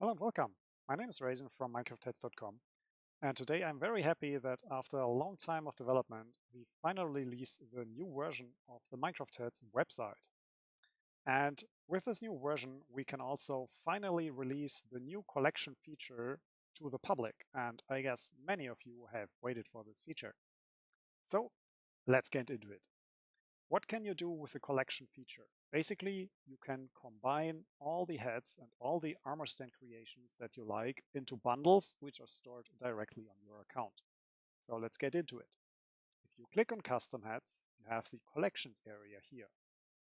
Hello and welcome. My name is Raisin from MinecraftHeads.com, and today I'm very happy that after a long time of development, we finally released the new version of the Minecraft Heads website. And with this new version, we can also finally release the new collection feature to the public, and I guess many of you have waited for this feature. So let's get into it. What can you do with the collection feature? Basically, you can combine all the heads and all the armor stand creations that you like into bundles, which are stored directly on your account. So let's get into it. If you click on custom heads, you have the collections area here.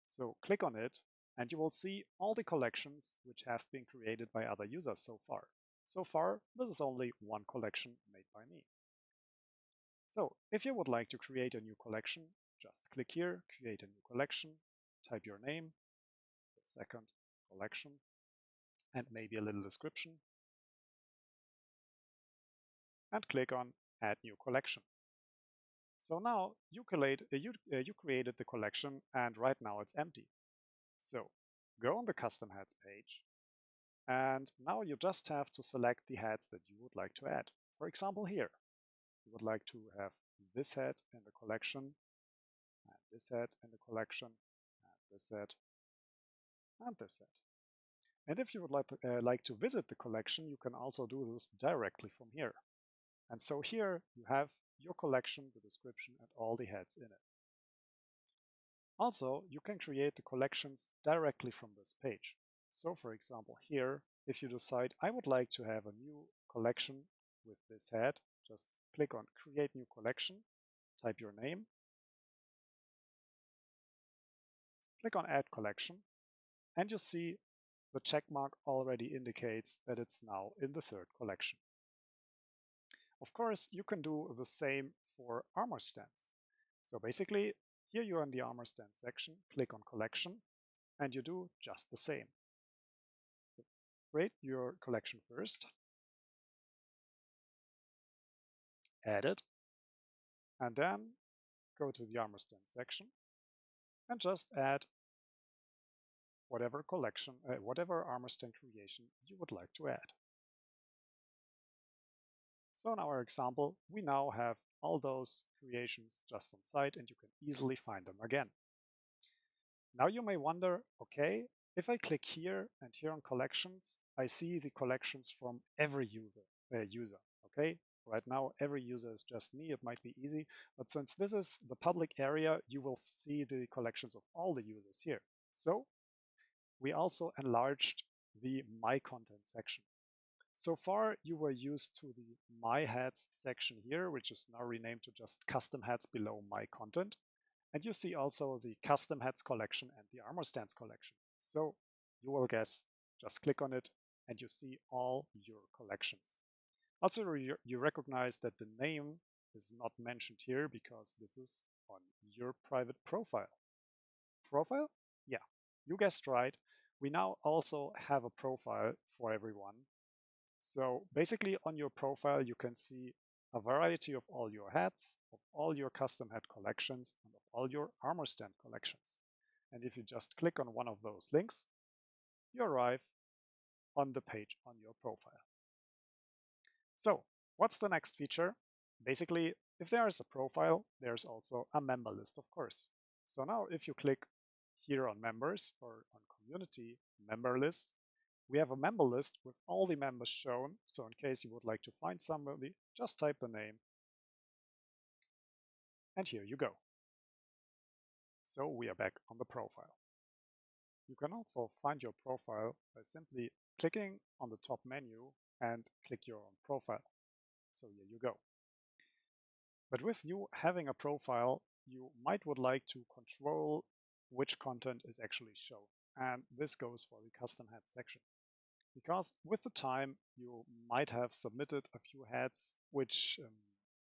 So click on it and you will see all the collections which have been created by other users so far. So far, this is only one collection made by me. So if you would like to create a new collection, just click here, create a new collection, type your name, the second collection, and maybe a little description, and click on Add New Collection. So now you created the collection, and right now it's empty. So go on the Custom Heads page, and now you just have to select the heads that you would like to add. For example, here, you would like to have this head in the collection, and this head in the collection, and this head, and this head. And if you would like to visit the collection, you can also do this directly from here. And so here you have your collection, the description, and all the heads in it. Also, you can create the collections directly from this page. So for example, here, if you decide I would like to have a new collection with this head, just click on Create New Collection, type your name, click on Add Collection, and you see the check mark already indicates that it's now in the third collection. Of course, you can do the same for armor stands. So basically, here you are in the armor stand section, click on collection, and you do just the same. Create your collection first, add it, and then go to the armor stand section and just add whatever armor stand creation you would like to add. So in our example, we now have all those creations just on site and you can easily find them again. Now you may wonder, okay, if I click here and here on collections, I see the collections from every user, okay? Right now, every user is just me. It might be easy, but since this is the public area, you will see the collections of all the users here. So we also enlarged the My Content section. So far, you were used to the My Heads section here, which is now renamed to just Custom Heads below My Content. And you see also the Custom Heads collection and the Armor Stands collection. So you will guess, just click on it and you see all your collections. Also, you recognize that the name is not mentioned here because this is on your private profile. Profile? Yeah, you guessed right. We now also have a profile for everyone. So basically on your profile, you can see a variety of all your hats, of all your custom hat collections, and of all your armor stand collections. And if you just click on one of those links, you arrive on the page on your profile. So what's the next feature? Basically, if there is a profile, there's also a member list, of course. So now if you click here on members or on community member list, we have a member list with all the members shown. So in case you would like to find somebody, just type the name. And here you go. So we are back on the profile. You can also find your profile by simply clicking on the top menu and click your own profile. So here you go. But with you having a profile, you might would like to control which content is actually shown. And this goes for the custom head section. Because with the time, you might have submitted a few heads, which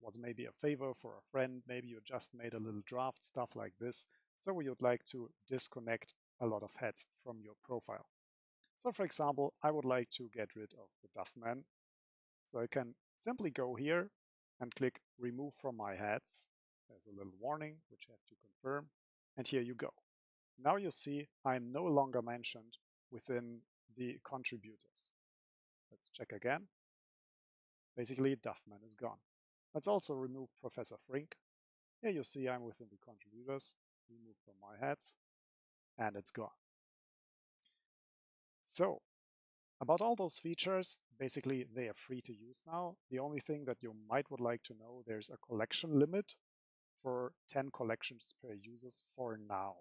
was maybe a favor for a friend. Maybe you just made a little draft, stuff like this. So we would like to disconnect a lot of heads from your profile. So for example, I would like to get rid of the Duffman. So I can simply go here and click remove from my heads. There's a little warning, which I have to confirm. And here you go. Now you see I'm no longer mentioned within the contributors. Let's check again. Basically, Duffman is gone. Let's also remove Professor Frink. Here you see I'm within the contributors. Remove from my heads, and it's gone. So, about all those features, basically they are free to use now. The only thing that you might would like to know, there's a collection limit for 10 collections per users for now.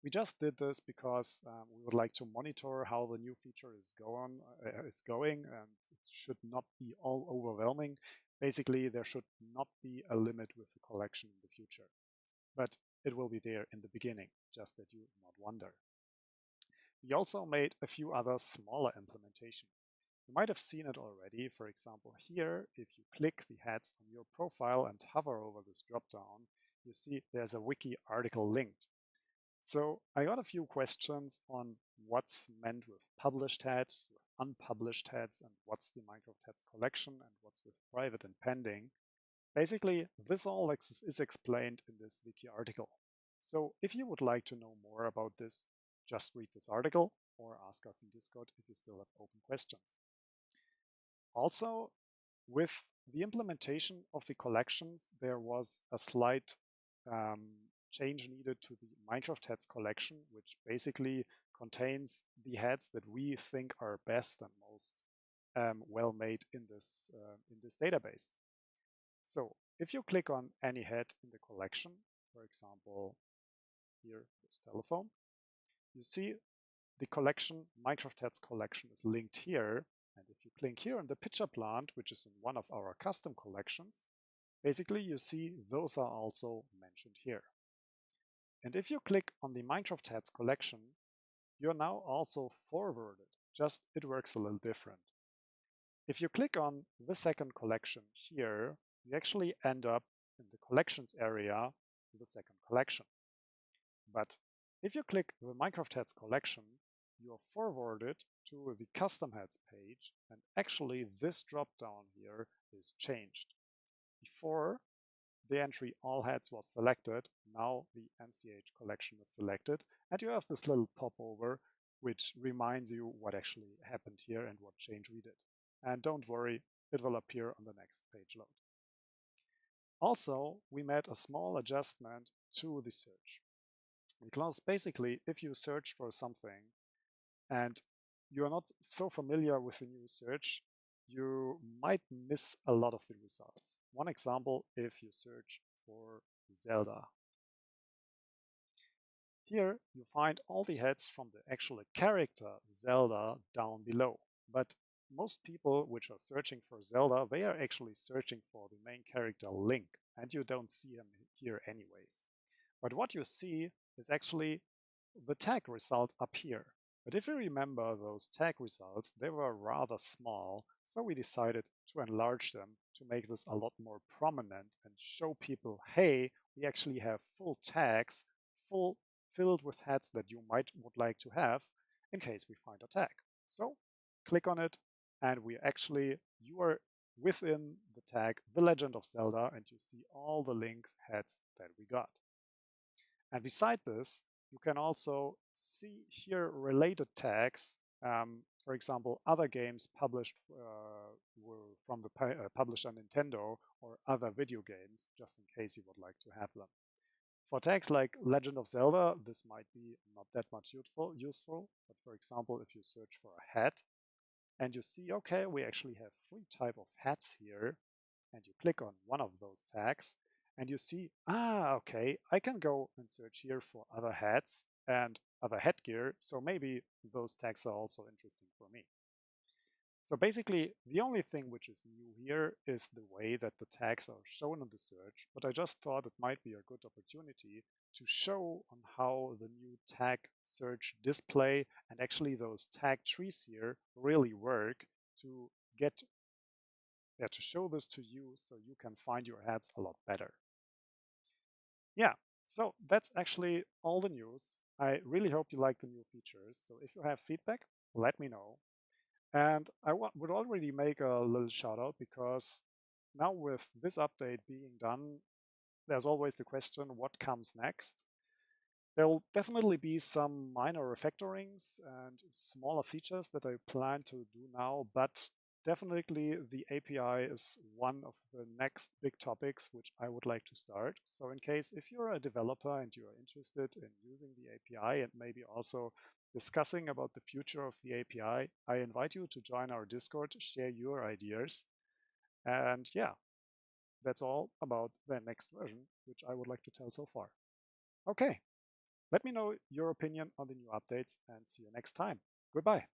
We just did this because we would like to monitor how the new feature is going, and it should not be all overwhelming. Basically, there should not be a limit with the collection in the future, but it will be there in the beginning, just that you not wonder. We also made a few other smaller implementations. You might have seen it already. For example, here, if you click the heads on your profile and hover over this dropdown, you see there's a wiki article linked. So I got a few questions on what's meant with published heads, with unpublished heads, and what's the Minecraft heads collection, and what's with private and pending. Basically, this all is explained in this wiki article. So if you would like to know more about this, just read this article or ask us in Discord if you still have open questions. Also, with the implementation of the collections, there was a slight change needed to the Minecraft heads collection, which basically contains the heads that we think are best and most well made in this database. So if you click on any head in the collection, for example, here this telephone, you see the collection, Minecraft heads collection, is linked here. And if you click here on the picture plant, which is in one of our custom collections, basically you see those are also mentioned here. And if you click on the Minecraft heads collection, you're now also forwarded, just it works a little different. If you click on the second collection here, you actually end up in the collections area with the second collection. But if you click the Minecraft heads collection, you are forwarded to the custom heads page, and actually this drop down here is changed. Before, the entry all heads was selected, now the MCH collection is selected, and you have this little popover which reminds you what actually happened here and what change we did. And don't worry, it will appear on the next page load. Also, we made a small adjustment to the search. Because basically, if you search for something and you are not so familiar with the new search, you might miss a lot of the results. One example, if you search for Zelda. Here you find all the heads from the actual character Zelda down below. But most people which are searching for Zelda, they are actually searching for the main character Link, and you don't see him here anyways. But what you see is actually the tag result up here. But if you remember those tag results, they were rather small, so we decided to enlarge them to make this a lot more prominent and show people, hey, we actually have full tags, filled with heads that you would like to have in case we find a tag. So click on it, and you are within the tag The Legend of Zelda, and you see all the Link heads that we got. And beside this, you can also see here related tags. For example, other games published from the publisher Nintendo or other video games, just in case you would like to have them. For tags like Legend of Zelda, this might be not that much useful. But for example, if you search for a hat and you see, okay, we actually have 3 types of hats here, and you click on one of those tags, and you see, okay, I can go and search here for other hats and other headgear, so maybe those tags are also interesting for me. So basically, the only thing which is new here is the way that the tags are shown in the search, but I just thought it might be a good opportunity to show on how the new tag search display and actually those tag trees here really work to to show this to you so you can find your ads a lot better. Yeah, so that's actually all the news. I really hope you like the new features. So if you have feedback, let me know. And I would already make a little shout out because now with this update being done, there's always the question, what comes next? There will definitely be some minor refactorings and smaller features that I plan to do now, but definitely the API is one of the next big topics which I would like to start. So in case if you're a developer and you are interested in using the API and maybe also discussing about the future of the API, I invite you to join our Discord, share your ideas. And yeah, that's all about the next version, which I would like to tell so far. Okay, let me know your opinion on the new updates and see you next time. Goodbye.